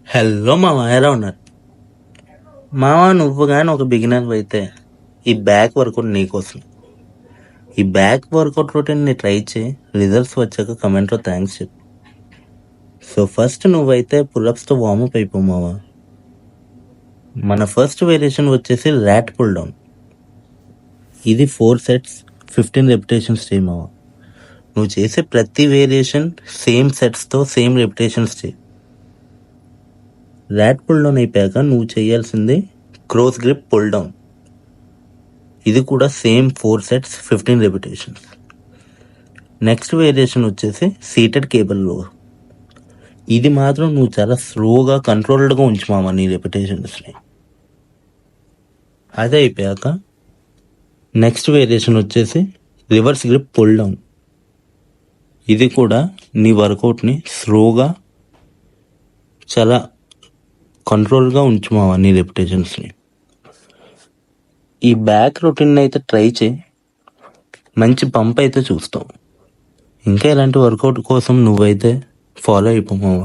Hello మామ, ఎలా ఉన్నారు? మామ, నువ్వు కానీ ఒక బిగినర్ అయితే ఈ బ్యాక్ వర్కౌట్ నీకోసం. ఈ బ్యాక్ వర్కౌట్ రొటీన్ ని ట్రై చేయి. రిజల్ట్స్ వచ్చాక కమెంట్లో థ్యాంక్స్ చెప్పు. సో ఫస్ట్ నువ్వైతే పుల్అప్స్తో వార్మప్ అయిపో మామ. మన ఫస్ట్ వేరియేషన్ వచ్చేసి ర్యాట్ పుల్ డౌన్. ఇది 4 సెట్స్ 15 రెపిటేషన్స్ చేయి మామ. నువ్వు చేసే ప్రతి వేరియేషన్ సేమ్ సెట్స్తో సేమ్ రెపిటేషన్స్ చేయి. ర్యాట్ పుల్ డౌన్ అయిపోయాక నువ్వు చేయాల్సింది క్రోస్ గ్రిప్ పుల్ డౌన్. ఇది కూడా same 4 sets 15 repetitions. Next variation వచ్చేసి సీటెడ్ కేబుల్ లో. ఇది మాత్రం నువ్వు చాలా స్లోగా కంట్రోల్డ్గా ఉంచు మామ నీ రెపిటేషన్స్ని. అదే అయిపోయాక నెక్స్ట్ వేరియేషన్ వచ్చేసి రివర్స్ గ్రిప్ పుల్ డౌన్. ఇది కూడా నీ వర్కౌట్ని స్లోగా చాలా కంట్రోల్గా ఉంచు మామ నీ రెపిటేషన్స్ని. ఈ బ్యాక్ రొటీన్ అయితే ట్రై చేయి, మంచి పంప్ అయితే చూస్తావు. ఇంకా ఇలాంటి వర్కౌట్ కోసం నువ్వైతే ఫాలో అయిపో మామ.